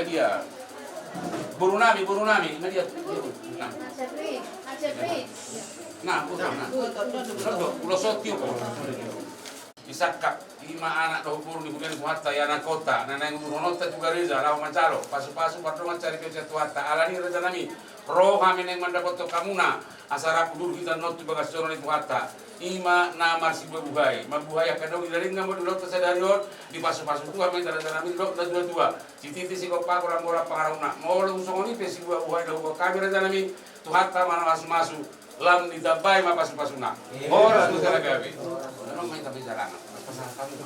dia. Buru nami, dia. Nah. Nah, ulo sotio po. Isakak lima anak doh puru di bukan kuhata ya anak kota. Nana yang nonota juga reza lawan mancaro. Pasu-pasu patrongan cari kerja tuata. Alani reza nami. Roh kami yang mendapat kamuna. Asara kudur kita not bagas jono itu kata. Ima nama si buhay. Mabuhay akan dari nggak mau dulu tersadarion di pasu-pasu tua main dari nami dulu dan dua. Citi si kopa orang-orang pengaruna. Mau langsung ini pesi buhay dah kami reza nami. Tuhata mana masuk lam ditabai ma pasu-pasuna. Orang itu cara gawe. Orang main tapi jalan. Pasal kami.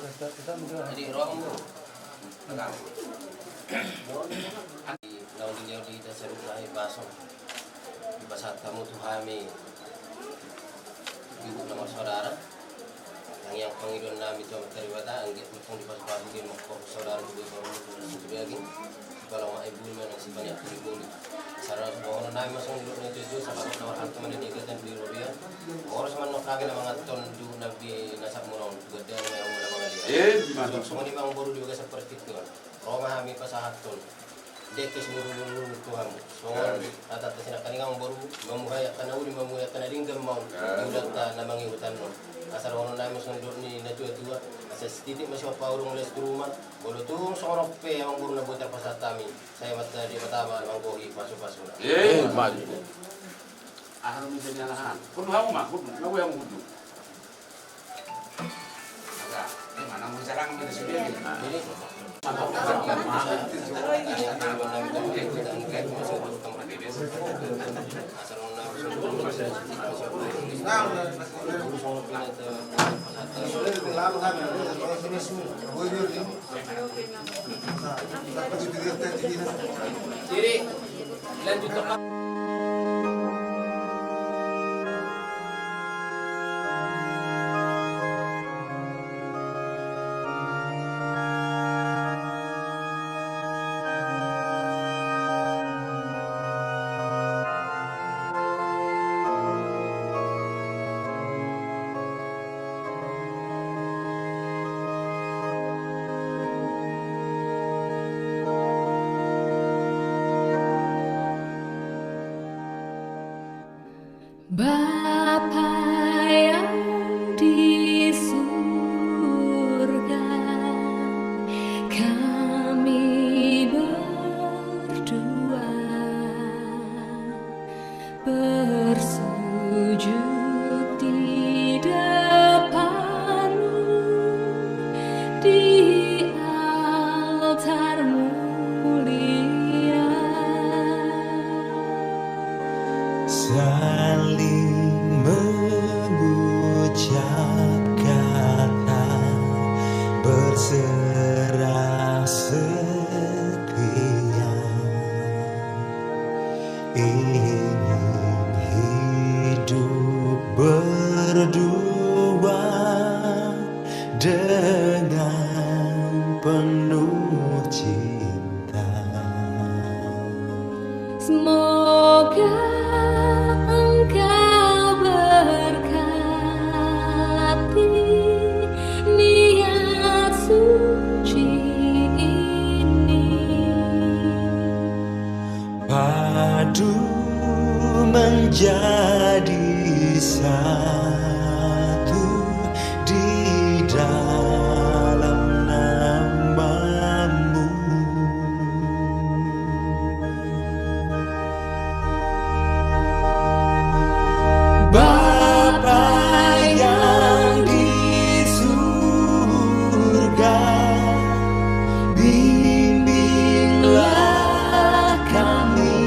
Jadi ruang mu. Enggak. Lawan dia di dasar rumah pasong. Di pasar kamu tuh kami ibu nama saudara yang panggilan nami itu terwata anggit mungkin di pasar di mau saudara juga kalau lagi kalau mau ibu mana sih banyak beli sarana semua orang nami masuk di dunia itu sama nomor harta mana dia kan di Robia orang sama nak kagak nama ngaton di nabi nasab munon gede yang mulai dia semua di bang baru juga seperti itu Roma kami pasahaton dekes muru-muru Tuhan semua atas sini kaningang baru memuhaya kana uli memuhaya kana ringgam mau diulat na mangihutan no asal orang nami masuk ni na tua asal titik masih apa urung les rumah bolo tu seorang pe yang baru na buat pasatami saya mata di pertama manggohi pasu-pasu maju ahal misalnya lahan kudu hamu mah kudu ngawe yang kudu agak mana mau jarang kita sendiri ini jadi lanjut Bapa yang di surga, kami berdua bersujud di depan-Mu di altar mulia. Saling mengucap kata berserah setia, ingin hidup berdua dengan penuh cinta. Semoga Engkau berkati niat suci ini, padu menjadi satu di dalam nama-Mu. Bapa yang di surga, bimbinglah kami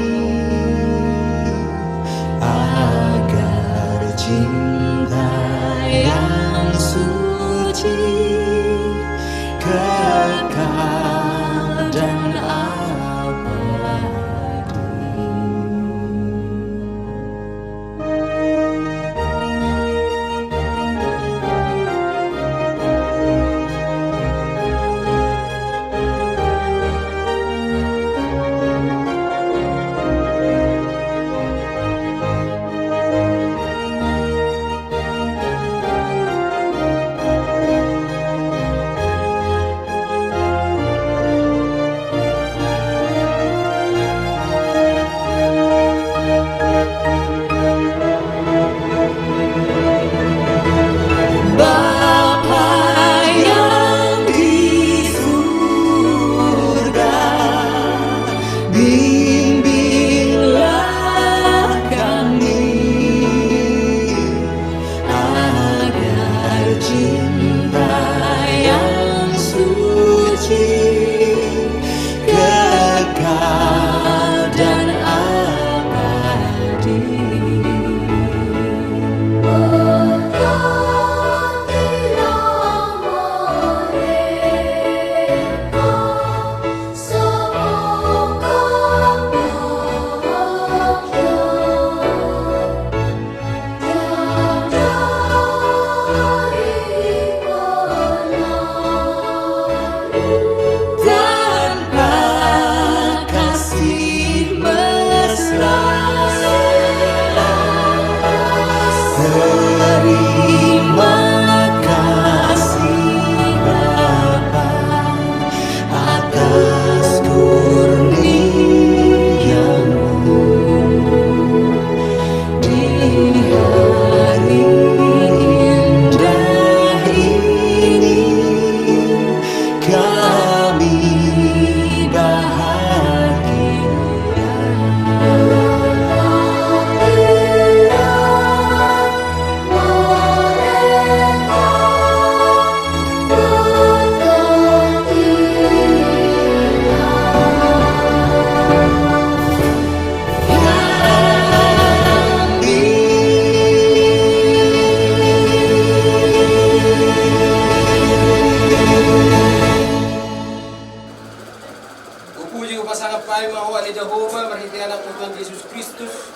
sangat paling mau ali Jehovah berhiti anak Tuhan Yesus Kristus.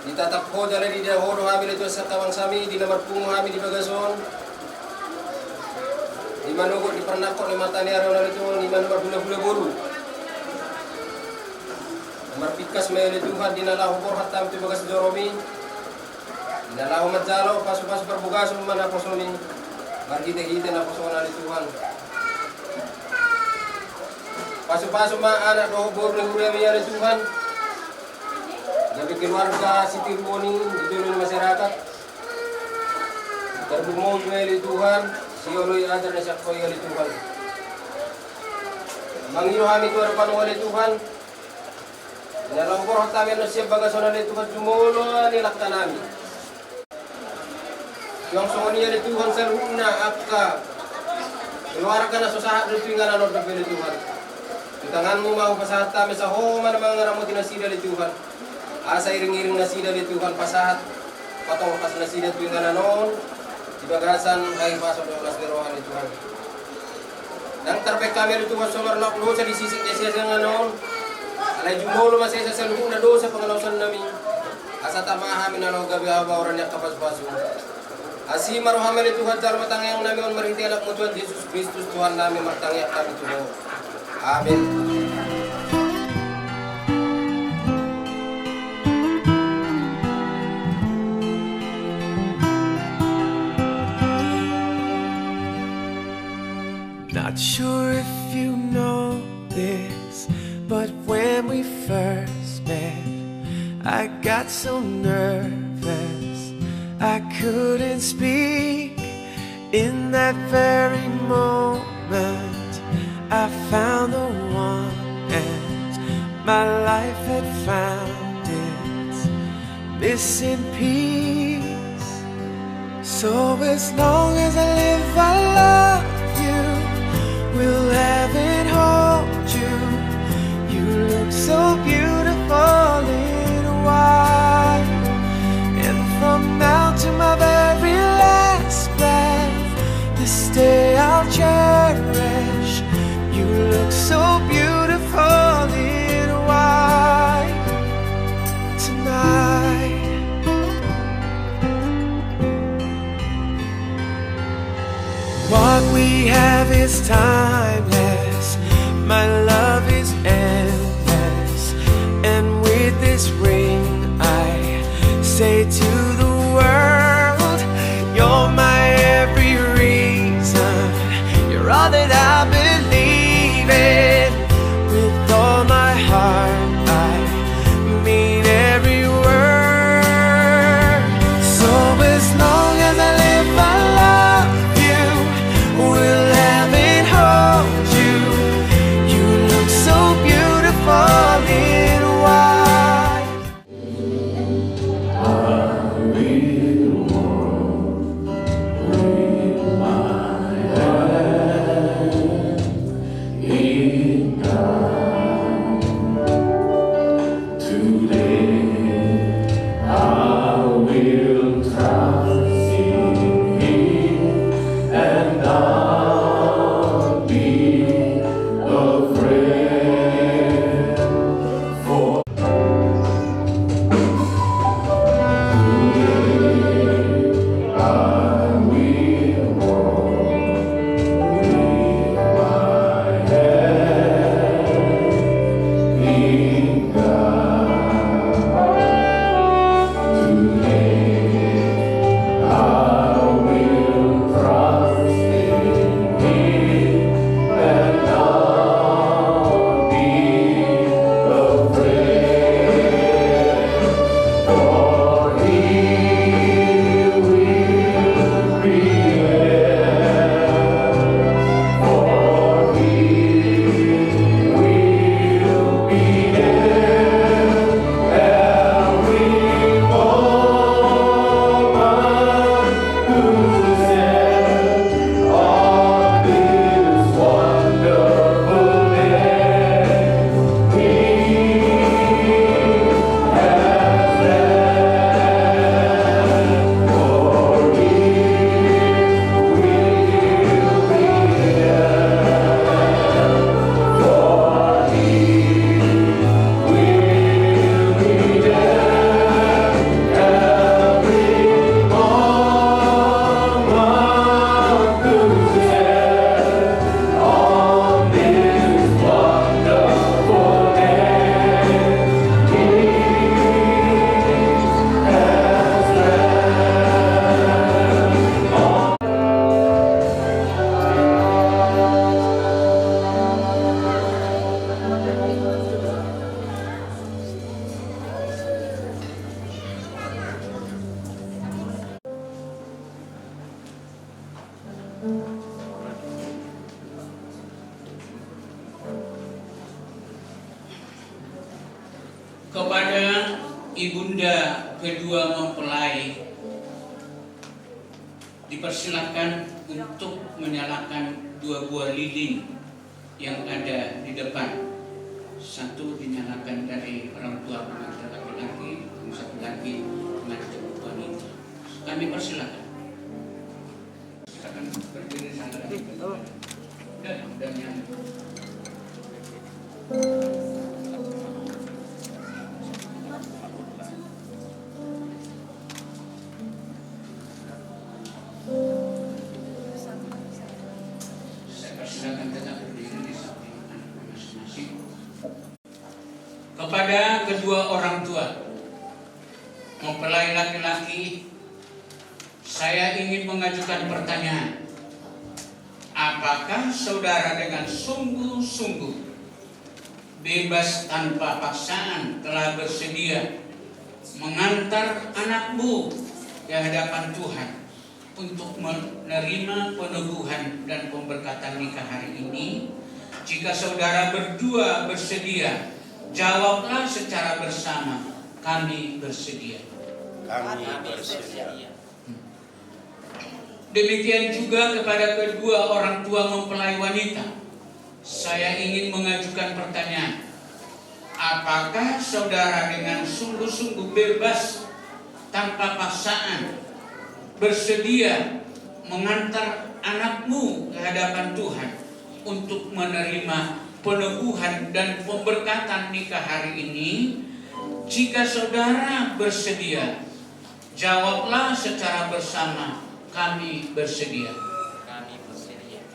Ditatap ko jala di dahoro hamil itu sa tawang sami di nomor pungo hamil di bagason. Di manugo di pernako ni mata ni araw na ito ni nomor bula-bula boru. Nomor pikas may Tuhan dinalahu por hatam ti bagas Joromi. Dinalahu majalo pasu-pasu perbugaso man aposoni. Margite-gite na aposona ni Tuhan. Pasu-pasu ma anak do boru ni Huremi ni Tuhan. Jadi keluarga Siti Ruoni di dulu masyarakat terbumong dari Tuhan sioloy adar na siya koy dari Tuhan mangiro kami tu harapan oleh Tuhan dalam borot kami na siya bagason oleh Tuhan jumulo nilakta namin yung songoni dari Tuhan seruna akka keluarga na susahat dari Tuhan anod na dari Tuhan di tanganmu mau pasahat kami sa homa na mga ngaramutin na sila dari Tuhan asa iring-iring na sida di Tuhan pasahat patong kas na sida tuwing nanon di bagasan ay paso do las derohan di Tuhan nang terpek kami di Tuhan solar lak dosa di sisik desa nga nanon alay jumolo masaya sa luhung na dosa pangalawsan nami asa tamahamin na lo gabi haba orang yak kapas-paso asi marohamin di Tuhan jar matangyang nami on mariti anak mo Tuhan Yesus Kristus Tuhan nami martangyak kami Tuhan amin. Not sure if you know this, but when we first met, I got so nervous I couldn't speak. In that very moment, I found the one, and my life had found its missing piece. So as long as I live, I love you. Will heaven hold you? You look so beautiful in white. And from now to my very last breath, this day I'll cherish. You look so beautiful in white tonight. What we have is timeless, my love is endless, and with this ring I say to the world, you're my every reason, you're all that I believe in. With all my heart I mean every word. So as long as I live I love you. Will heaven hold you? You look so beautiful in white. Kepada ibunda kedua mempelai dipersilakan untuk menyalakan 2 buah lilin yang ada di depan. Satu dinyalakan dari orang tua pengantin laki-laki, yang satu lagi pengantin wanita. Kami persilakan. Silakan berdiri sana. Dan yang kepada kedua orang tua mempelai laki-laki, saya ingin mengajukan pertanyaan. Apakah saudara dengan sungguh-sungguh, bebas tanpa paksaan telah bersedia mengantar anakmu ke hadapan Tuhan untuk menerima peneguhan dan pemberkatan nikah hari ini? Jika saudara berdua bersedia, jawablah secara bersama, kami bersedia. Kami bersedia. Demikian juga kepada kedua orang tua mempelai wanita, saya ingin mengajukan pertanyaan. Apakah saudara dengan sungguh-sungguh bebas tanpa paksaan bersedia mengantar anakmu ke hadapan Tuhan untuk menerima peneguhan dan pemberkatan nikah hari ini? Jika saudara bersedia, jawablah secara bersama, kami bersedia. Kami bersedia.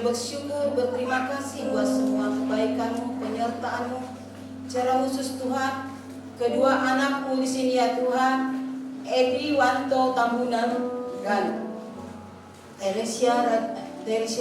Bersyukur, berterima kasih buat semua kebaikan-Mu, penyertaan-Mu. Secara khusus Tuhan, kedua anak-Mu di sini ya Tuhan, Edi Wanto Tambunan dan Teresia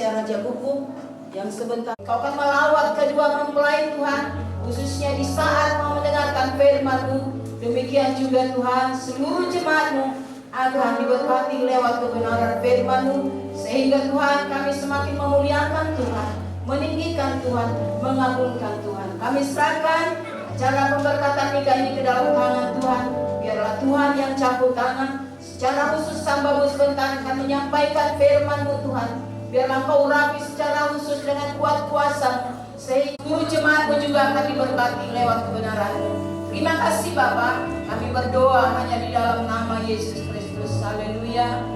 Raja Buku, yang sebentar Kau akan melawat kedua mempelai Tuhan, khususnya di saat mau mendengarkan firman-Mu. Demikian juga Tuhan, seluruh jemaat-Mu akan diberkati lewat kebenaran firman-Mu, sehingga Tuhan kami semakin memuliakan Tuhan, meninggikan Tuhan, mengagungkan Tuhan. Kami serahkan cara pemberkatan nikah ini ke dalam tangan Tuhan. Biarlah Tuhan yang campur tangan Secara khusus hambamu sebentar akan menyampaikan firman-Mu Tuhan. Biarlah Kau urapi secara khusus dengan kuat kuasa-Mu, sehingga seluruh jemaat-Mu juga akan diberkati lewat kebenaran-Mu. Terima kasih Bapa, kami berdoa hanya di dalam nama Yesus Kristus. Haleluya.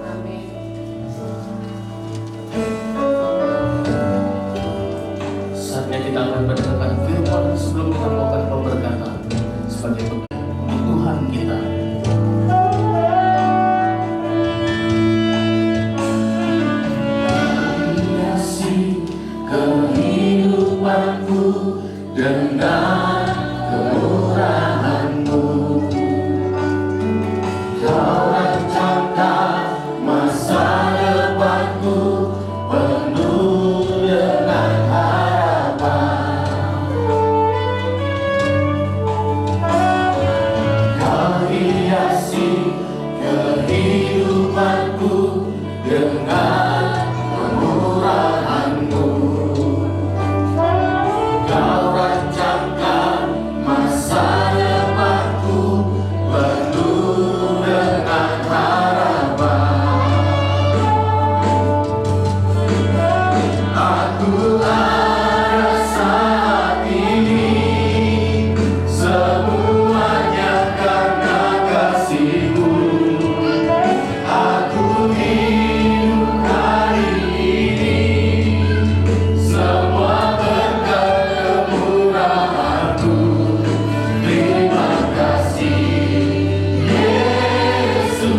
Amin. Saatnya kita akan mendengarkan firman sebelum kita melakukan pemberkatan sebagai Tuhan kita. Kehidupanku dengan kemurahan-Mu, Kau rancangkan masa depanku penuh dengan harapan. Kau hiasi kehidupanku dengan kemurahan-Mu. Kau rancangkan masa depanku penuh dengan harapan. Aku ada saat ini, semuanya karena kasih-Mu. Aku hidup hari ini, semua berkat kemurahan-Mu. Terima kasih Yesus,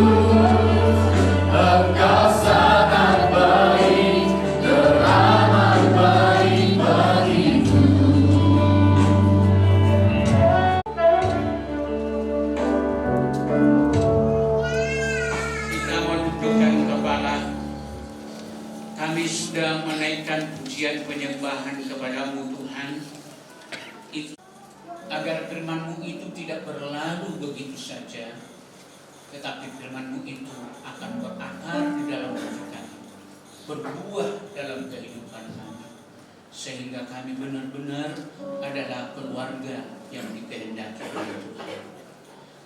Engkau sangat baik, teramat baik bagiku. Kita menundukkan kepala. Kami sudah menaikkan pujian penyembahan kepadamu Tuhan, agar firman-Mu itu tidak berlalu begitu saja, tetapi firman-Mu itu akan berakar di dalam hati kami, berbuah dalam kehidupan kami, sehingga kami benar-benar adalah keluarga yang dikehendaki oleh Tuhan.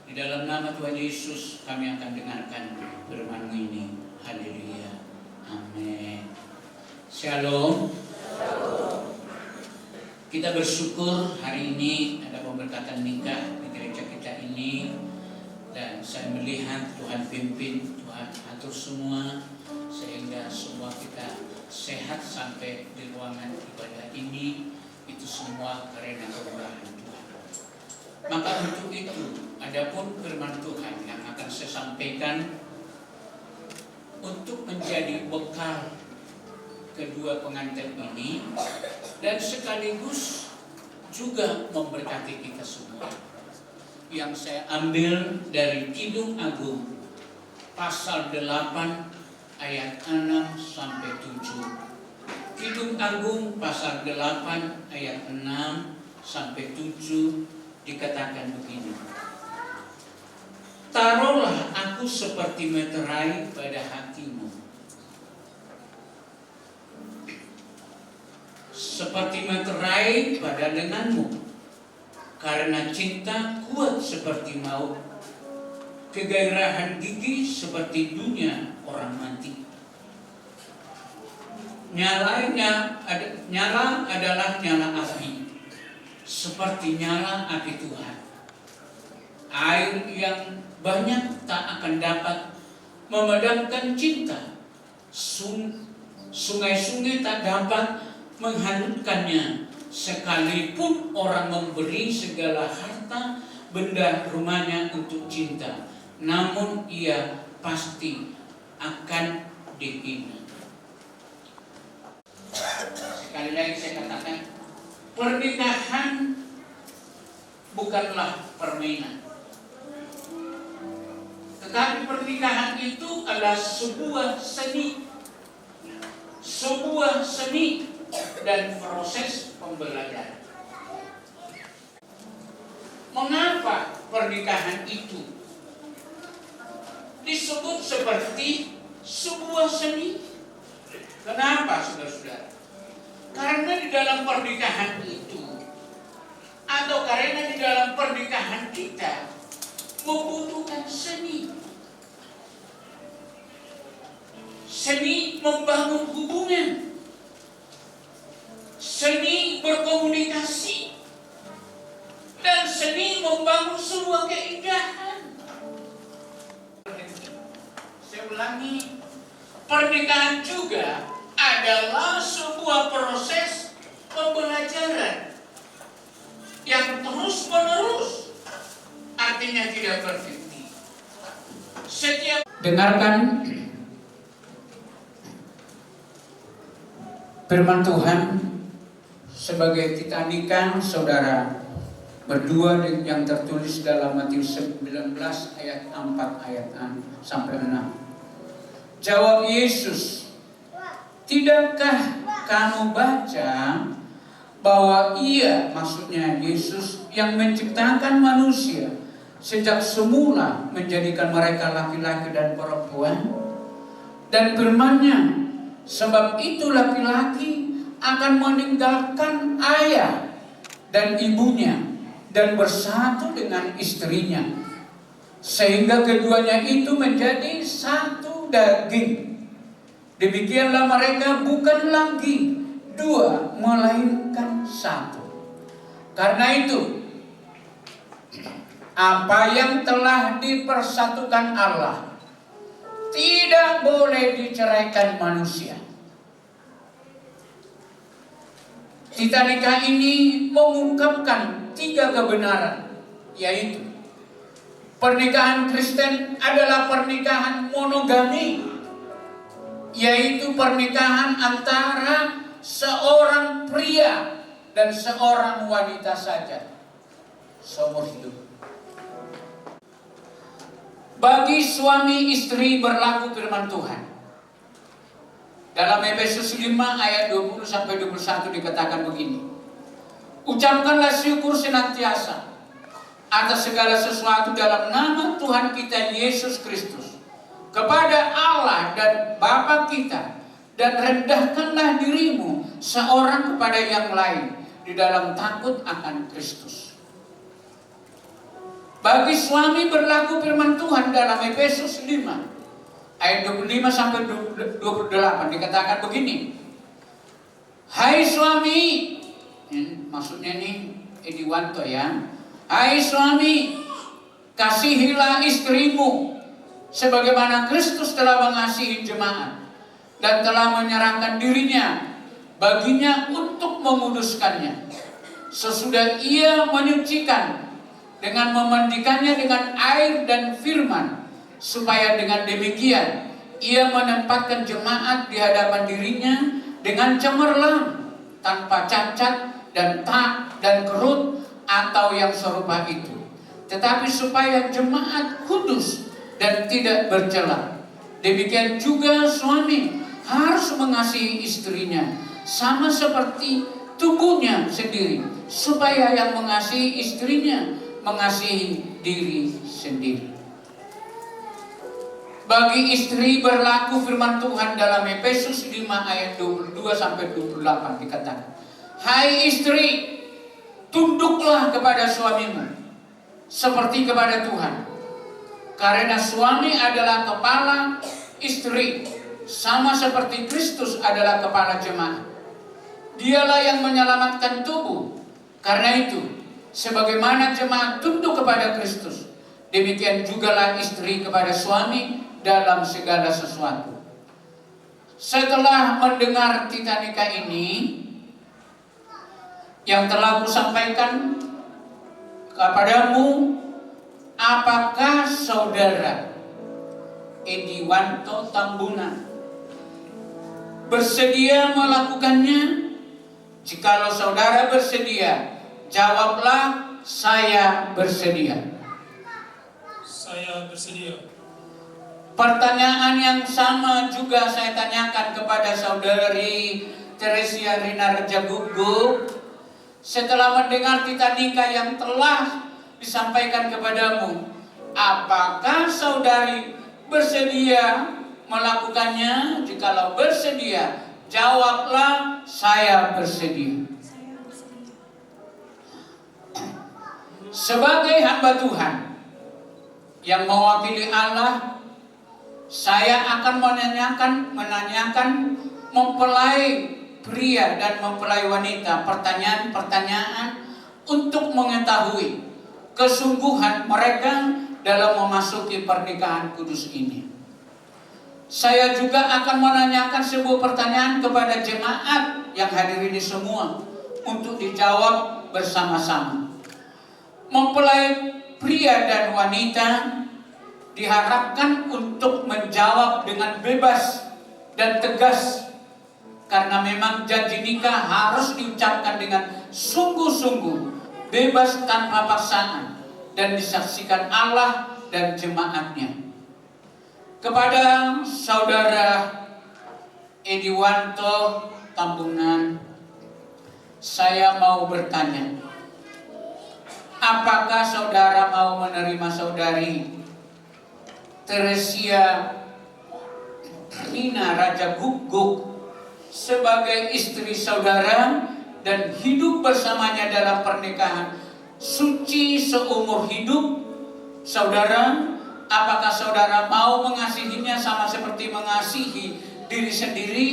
Di dalam nama Tuhan Yesus kami akan dengarkan firman-Mu ini. Haleluya. Amin. Shalom. Kita bersyukur hari ini ada pemberkatan nikah di gereja kita ini, dan saya melihat Tuhan pimpin, Tuhan atur semua sehingga semua kita sehat sampai di ruangan ibadah ini. Itu semua karena kemurahan Tuhan. Maka untuk itu, adapun firman Tuhan yang akan saya sampaikan untuk menjadi bekal kedua pengantin ini, dan sekaligus juga memberkati kita semua, yang saya ambil dari Kidung Agung pasal 8 ayat 6 sampai 7. Kidung Agung pasal 8 ayat 6 sampai 7 dikatakan begini. Taruhlah aku seperti meterai pada hatimu, seperti meterai pada lenganmu, karena cinta kuat seperti maut, kegairahan gigi seperti dunia orang mati. Nyala adalah nyala api, seperti nyala api Tuhan. Air yang banyak tak akan dapat memadamkan cinta. Sungai-sungai tak dapat menghanyutkannya, sekalipun orang memberi segala harta benda rumahnya untuk cinta, namun ia pasti akan dihina. Sekali lagi saya katakan, pernikahan bukanlah permainan, tetapi pernikahan itu adalah sebuah seni dan proses pembelajaran. Mengapa pernikahan itu disebut seperti sebuah seni? Kenapa, saudara-saudara? Karena di dalam pernikahan itu, atau karena di dalam pernikahan kita membutuhkan seni. seni membangun hubungan, seni berkomunikasi, dan seni membangun sebuah keindahan. Saya ulangi, pernikahan juga adalah sebuah proses pembelajaran yang terus-menerus, artinya tidak berhenti. Setiap dengarkan firman Tuhan sebagai kita nikah, saudara, berdua yang tertulis dalam Matius 19 ayat 4 ayat 6 sampai 6. Jawab Yesus, tidakkah kamu baca bahwa Ia, maksudnya Yesus, yang menciptakan manusia sejak semula menjadikan mereka laki-laki dan perempuan? Dan firman-Nya, sebab itu laki-laki akan meninggalkan ayah dan ibunya dan bersatu dengan istrinya, sehingga keduanya itu menjadi satu daging. Demikianlah mereka bukan lagi dua, melainkan satu. Karena itu, apa yang telah dipersatukan Allah tidak boleh diceraikan manusia. Tita nikah ini mengungkapkan 3 kebenaran, yaitu pernikahan Kristen adalah pernikahan monogami, yaitu pernikahan antara seorang pria dan seorang wanita saja seumur hidup. Bagi suami istri berlaku firman Tuhan. Dalam Efesus 5 ayat 20 sampai 21 dikatakan begini. Ucapkanlah syukur senantiasa atas segala sesuatu dalam nama Tuhan kita Yesus Kristus kepada Allah dan Bapa kita, dan rendahkanlah dirimu seorang kepada yang lain di dalam takut akan Kristus. Bagi suami berlaku firman Tuhan dalam Efesus 5 ayat 25 sampai 28 dikatakan begini. Hai suami, maksudnya nih Edi Wanto ya. Hai suami, kasihilah istrimu sebagaimana Kristus telah mengasihi jemaat dan telah menyerahkan dirinya baginya untuk menguduskannya, sesudah ia menyucikan dengan memandikannya dengan air dan firman, supaya dengan demikian ia menempatkan jemaat di hadapan dirinya dengan cemerlang, tanpa cacat dan tak dan kerut atau yang serupa itu, tetapi supaya jemaat kudus dan tidak bercela. Demikian juga suami harus mengasihi istrinya sama seperti tubuhnya sendiri, supaya yang mengasihi istrinya mengasihi diri sendiri. Bagi istri berlaku firman Tuhan dalam Efesus 5 ayat 22 sampai 28 dikatakan, hai istri, tunduklah kepada suamimu seperti kepada Tuhan, karena suami adalah kepala istri, sama seperti Kristus adalah kepala jemaat. Dialah yang menyelamatkan tubuh. Karena itu, sebagaimana jemaat tunduk kepada Kristus, demikian jugalah istri kepada suami dalam segala sesuatu. Setelah mendengar tita nikah ini yang telah kusampaikan kepadamu, apakah saudara Edi Wanto Tambunan bersedia melakukannya? Jikalau saudara bersedia, jawablah, saya bersedia. Saya bersedia. Pertanyaan yang sama juga saya tanyakan kepada saudari Teresia Rina Reja Gugup. Setelah mendengar tita nikah yang telah disampaikan kepadamu, apakah saudari bersedia melakukannya? Jikalau bersedia, jawablah, saya bersedia. Sebagai hamba Tuhan yang mewakili Allah, Saya akan menanyakan mempelai pria dan mempelai wanita pertanyaan-pertanyaan untuk mengetahui kesungguhan mereka dalam memasuki pernikahan kudus ini. Saya juga akan menanyakan sebuah pertanyaan kepada jemaat yang hadir ini semua untuk dijawab bersama-sama. Mempelai pria dan wanita diharapkan untuk menjawab dengan bebas dan tegas, karena memang janji nikah harus diucapkan dengan sungguh-sungguh, bebas tanpa paksaan, dan disaksikan Allah dan jemaatnya. Kepada saudara Ediwanto Tambunan, saya mau bertanya, apakah saudara mau menerima saudari Teresia Rina Raja Guguk sebagai istri saudara dan hidup bersamanya dalam pernikahan suci seumur hidup? Saudara, apakah saudara mau mengasihinya sama seperti mengasihi diri sendiri,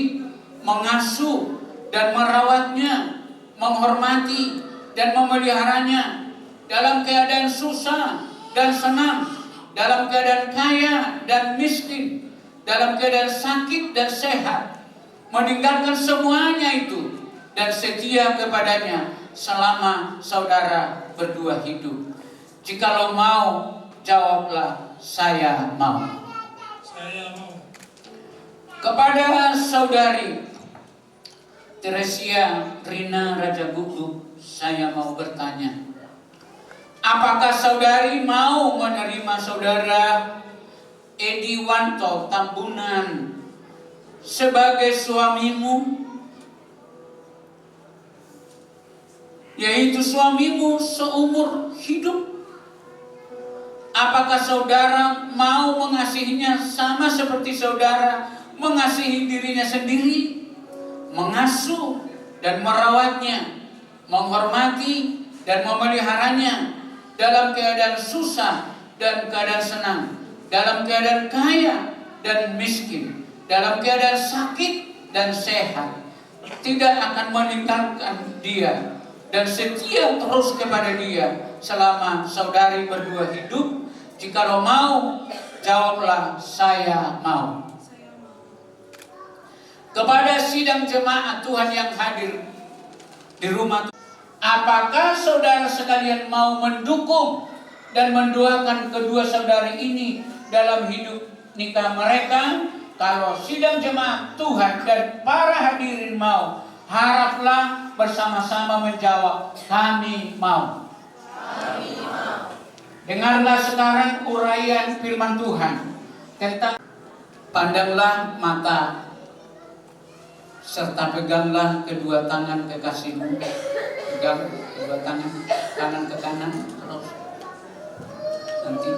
mengasuh dan merawatnya, menghormati dan memeliharanya dalam keadaan susah dan senang, dalam keadaan kaya dan miskin, dalam keadaan sakit dan sehat, meninggalkan semuanya itu dan setia kepadanya selama saudara berdua hidup? Jikalau mau, jawablah, saya mau. Saya mau. Kepada saudari Teresia Rina Raja Guguk, saya mau bertanya, apakah saudari mau menerima saudara Ediwanto Tambunan sebagai suamimu, yaitu suamimu seumur hidup? Apakah saudara mau mengasihinya sama seperti saudara mengasihi dirinya sendiri, mengasuh dan merawatnya, menghormati dan memeliharanya dalam keadaan susah dan keadaan senang, dalam keadaan kaya dan miskin, dalam keadaan sakit dan sehat, tidak akan meninggalkan dia dan setia terus kepada dia selama saudari berdua hidup? Jikalau mau, jawablah, saya mau. Kepada sidang jemaat Tuhan yang hadir di rumah, apakah saudara sekalian mau mendukung dan mendoakan kedua saudari ini dalam hidup nikah mereka? Kalau sidang jemaat Tuhan dan para hadirin mau, haraplah bersama-sama menjawab, kami mau. Kami mau. Dengarlah sekarang uraian firman Tuhan tentang pandanglah mata serta peganglah kedua tangan kekasihmu. Pegang kedua tangan, kanan ke kanan, terus nanti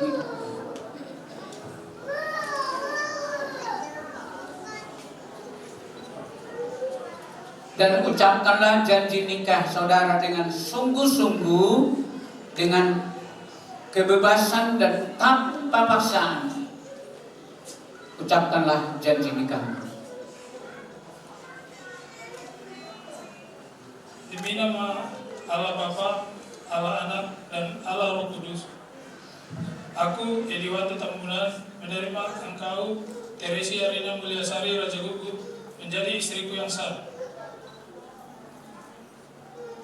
dan ucapkanlah janji nikah saudara dengan sungguh-sungguh, dengan kebebasan dan tanpa paksaan. Ucapkanlah janji nikah. Demi nama Allah Bapa, Allah Anak, dan Allah Roh Kudus, aku Ediwanto Tambunan menerima engkau Teresia Rina Mulyasari Raja Guguk menjadi istriku yang sah.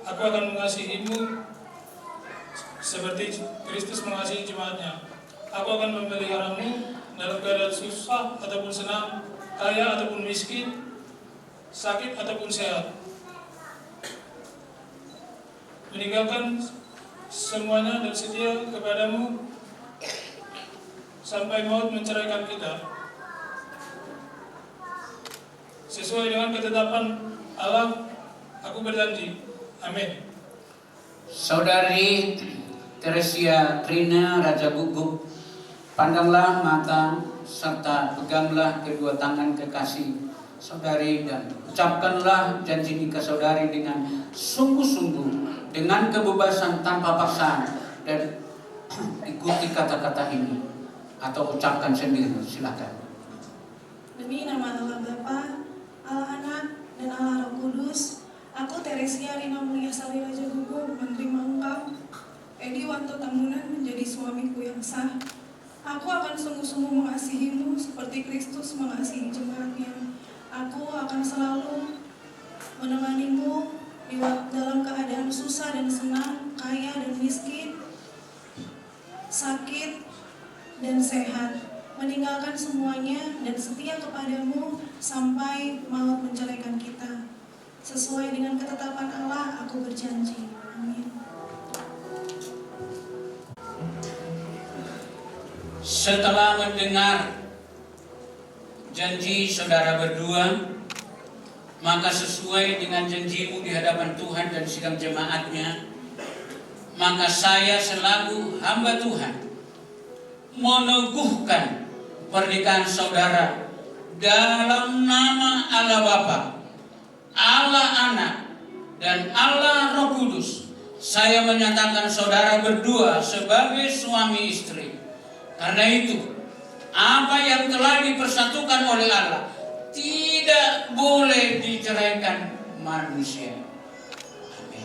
Aku akan mengasihimu seperti Kristus mengasihi jemaatnya. Aku akan memeliharamu dalam keadaan susah ataupun senang, kaya ataupun miskin, sakit ataupun sehat. Meninggalkan semuanya dan setia kepadamu sampai maut menceraikan kita. Sesuai dengan ketetapan Allah, aku berjanji. Amin. Saudari Teresia Rina Raja Guguk, pandanglah mata serta peganglah kedua tangan kekasih saudari dan ucapkanlah janji nikah saudari dengan sungguh-sungguh, dengan kebebasan tanpa paksaan, dan ikuti kata-kata ini atau ucapkan sendiri, silakan. Demi nama Allah Bapa, Allah Anak, dan Allah Roh Kudus, aku Teresia Rina Mulia Sari Raja Gugu menerima engkau, Edi Wanto Tambunan, menjadi suamiku yang sah. Aku akan sungguh-sungguh mengasihimu seperti Kristus mengasihi jemaatnya. Aku akan selalu menemanimu dalam keadaan susah dan senang, kaya dan miskin, sakit dan sehat, meninggalkan semuanya dan setia kepadamu sampai maut menceraikan kita. Sesuai dengan ketetapan Allah, aku berjanji. Amin. Setelah mendengar janji saudara berdua, maka sesuai dengan janjimu di hadapan Tuhan dan sidang jemaatnya, maka saya selaku hamba Tuhan meneguhkan pernikahan saudara dalam nama Allah Bapa, Allah Anak, dan Allah Roh Kudus. Saya menyatakan saudara berdua sebagai suami istri. Karena itu, apa yang telah dipersatukan oleh Allah tidak boleh diceraikan manusia. Amin.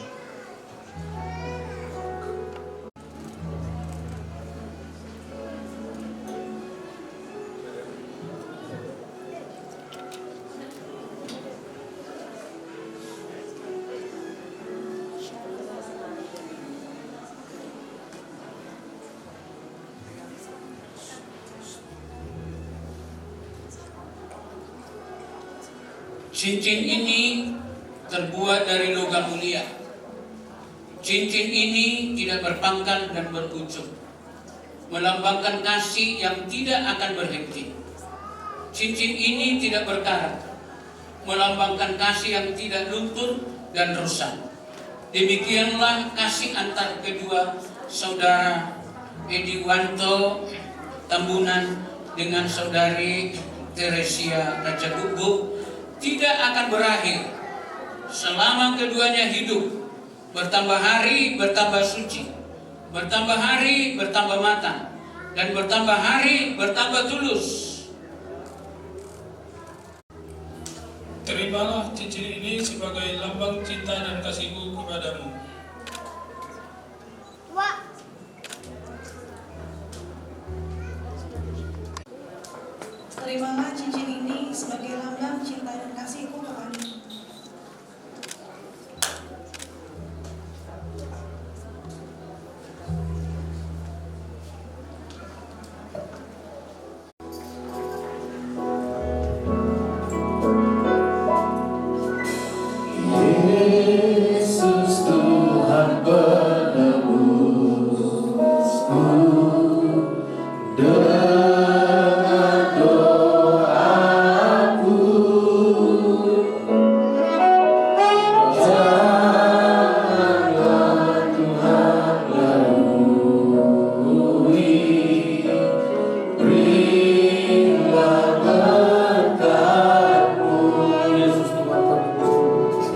Cincin ini terbuat dari logam mulia. Cincin ini tidak berpangkal dan berujung, melambangkan kasih yang tidak akan berhenti. Cincin ini tidak berkarat, melambangkan kasih yang tidak luntur dan rusak. Demikianlah kasih antar kedua saudara Edi Wanto Tambunan dengan saudari Teresia Raja Gugu tidak akan berakhir selama keduanya hidup. Bertambah hari bertambah suci, bertambah hari bertambah matang, dan bertambah hari bertambah tulus. Terimalah cincin ini sebagai lambang cinta dan kasihku kepadamu. Terimalah cincin ini sebagai lambang cinta dan kasihku kepadamu. Yesus Tuhan penebusku, dengan doaku janganlah Tuhan lalui, berilah berkat-Mu. Yesus Tuhan penebusku,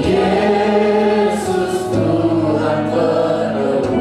Yesus Tuhan penebusku,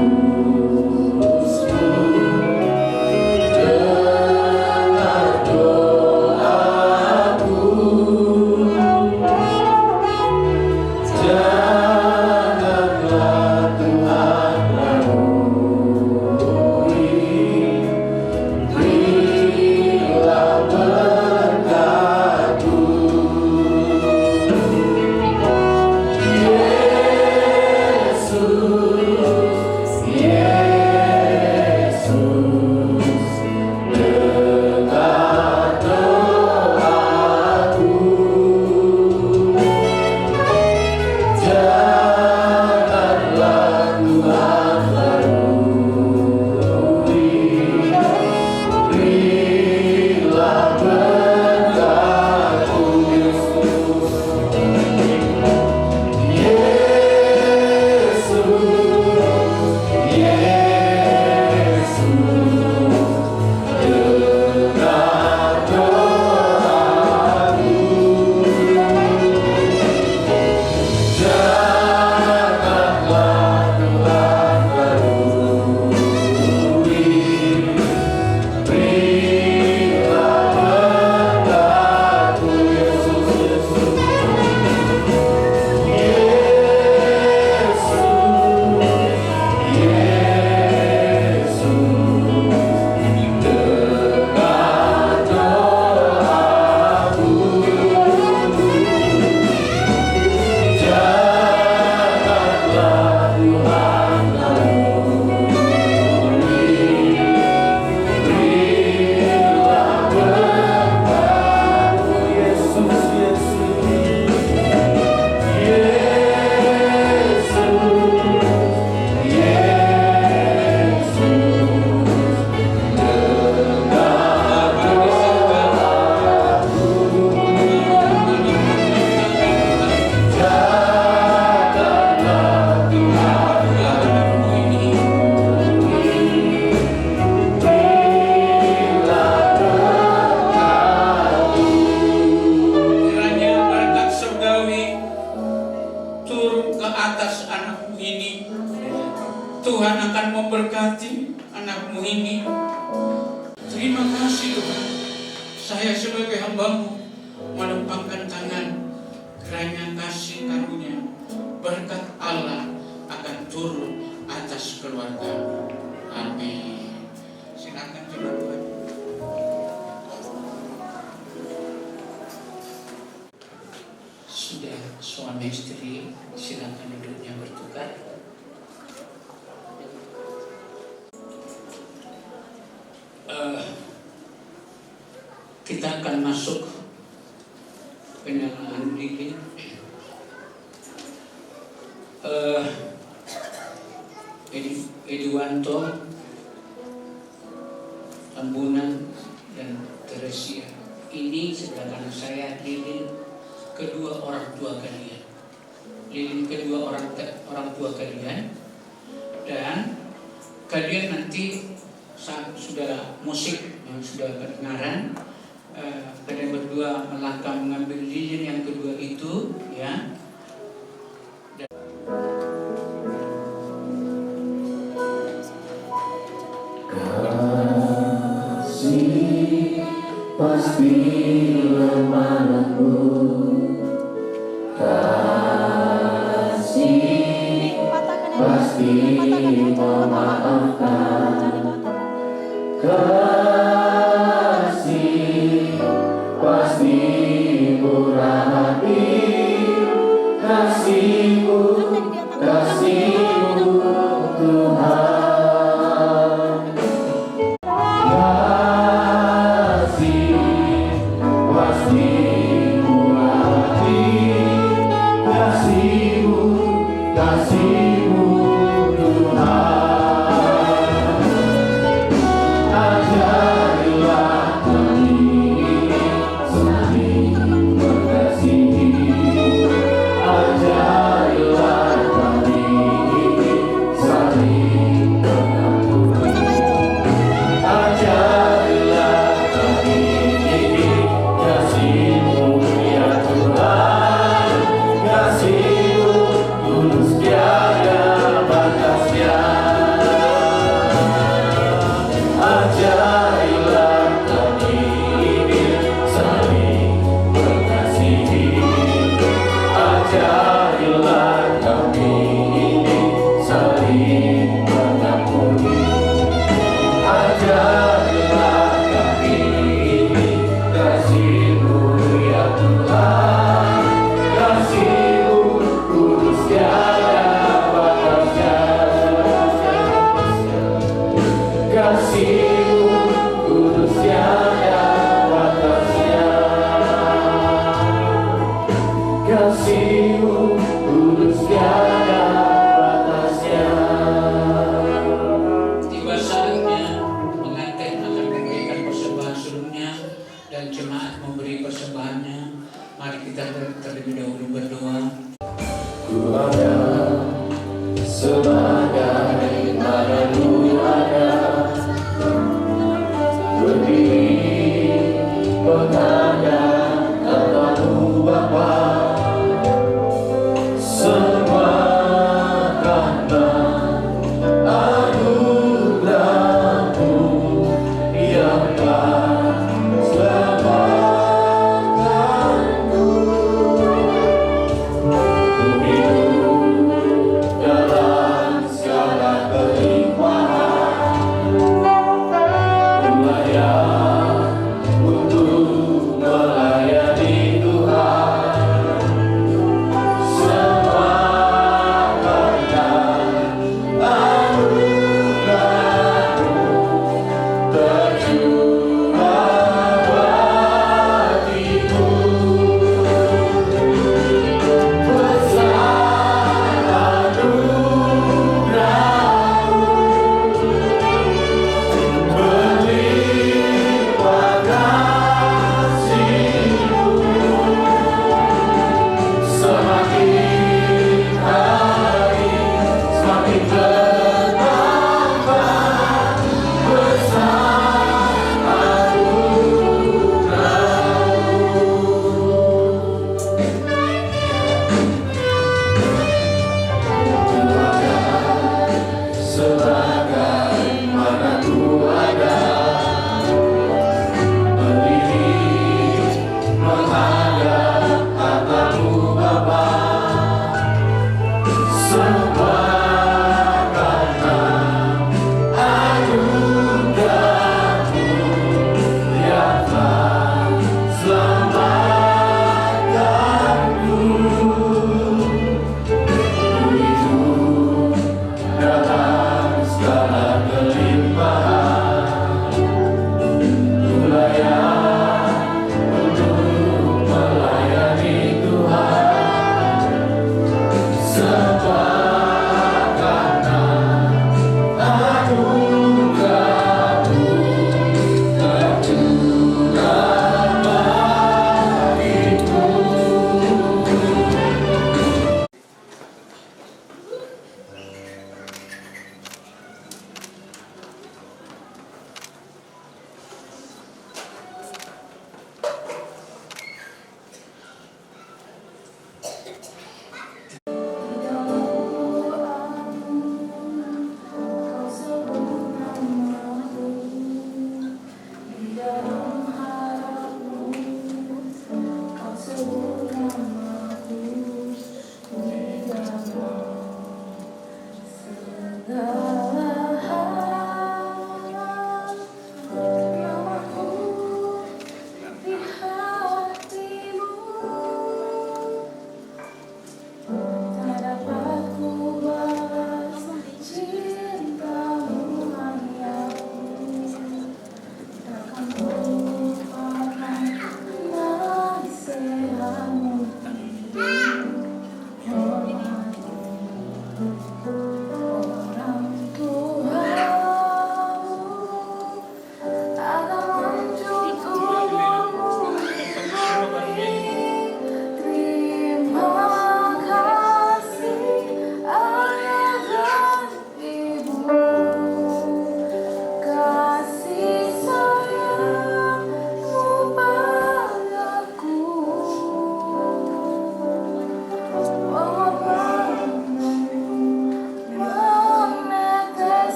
anak-anakmu ini. Terima kasih Tuhan, saya sebagai hamba-Mu melempangkan tangan, kiranya kasih karunia berkat Allah akan turun atas keluarga. Amin. Silakan teman-teman. Sudah suami istri, silakan duduknya bertukar. Kita akan masuk penyalaan lilin. Ediwanto, Tambunan, dan Teresia. Ini sebelah kanan saya lilin kedua orang tua kalian. Lilin kedua orang tua kalian. Dan kalian nanti saat sudah musik yang sudah kedengaran, kalian berdua melangkah mengambil lilin yang kedua itu, ya. Kasih pasti lemahku, kasih pasti memaafkan, kasih pasti murah hati, kasihmu Tuhan. Tiba saatnya pengantin akan memberikan persembahan sulungnya dan jemaat memberi persembahannya. Mari kita terlebih dahulu berdoa. Ku ada sebagai maramu ada, berdiri penanda katamu Bapa, semua karena anugerahmu yang telah selamatkanku. Ku hidup dalam segala kehidupan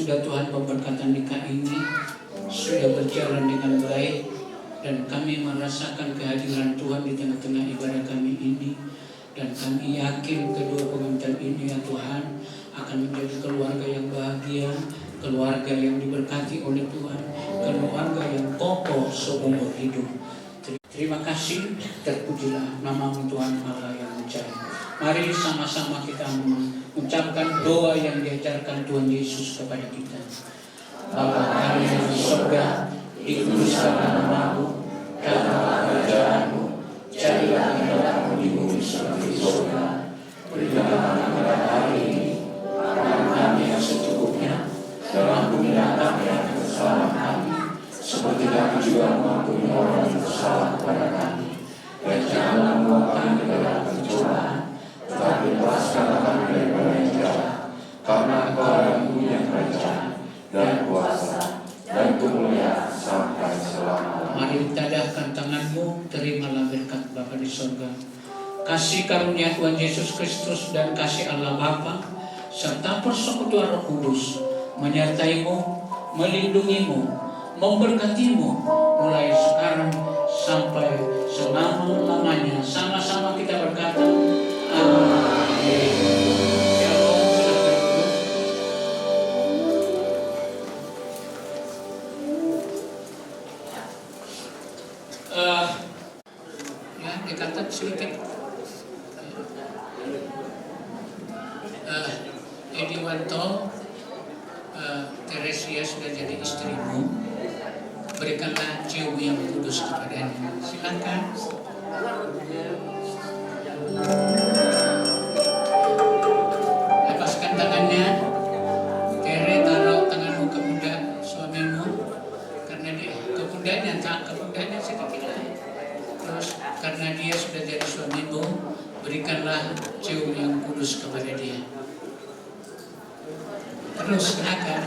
sudah Tuhan memberkatan nikah ini sudah berjalan dengan baik, dan kami merasakan kehadiran Tuhan di tengah-tengah ibadah kami ini, dan kami yakin kedua pengantin ini ya Tuhan akan menjadi keluarga yang bahagia, keluarga yang diberkati oleh Tuhan, keluarga yang kokoh seumur hidup. Terima kasih, terpujilah nama-Mu Tuhan Allah yang mencari. Mari sama-sama kita mengucapkan doa yang diajarkan Tuhan Yesus kepada kita. Bapa kami yang di surga, dikuduskanlah nama-Mu, datanglah kerajaan-Mu, jadilah kehendak-Mu di bumi seperti di surga. Berikanlah kami pada hari ini makanan kami yang secukupnya, dan ampunilah kami yang bersalah kami, seperti kami juga mengampuni orang yang bersalah kepada kami. Dan janganlah membawa kami ke dalam pencobaan, tetapi lepaskanlah kami daripada yang jahat. Karena Engkau yang punya kerajaan dan kuasa dan kemuliaan sampai selama-lamanya. Mari tadahkan tanganmu, terimalah berkat Bapa di surga. Kasih karunia Tuhan Yesus Kristus dan kasih Allah Bapa serta persekutuan Roh Kudus menyertaimu, melindungimu, memberkatimu mulai sekarang sampai selama-lamanya. Sama-sama kita berkata, amin. Shalom, silakan duduk. Ya, dikatakan sedikit. Edi Wanto, Teresia sudah jadi istrimu, berikanlah jiwa yang kudus kepadanya. Silakan. Lepaskan tangannya. Tere, taruh tanganmu ke pundak suamimu, karena dia ke pundaknya sedikit. Terus karena dia sudah jadi suamimu, berikanlah jiwa yang kudus kepada dia. Terus silakan.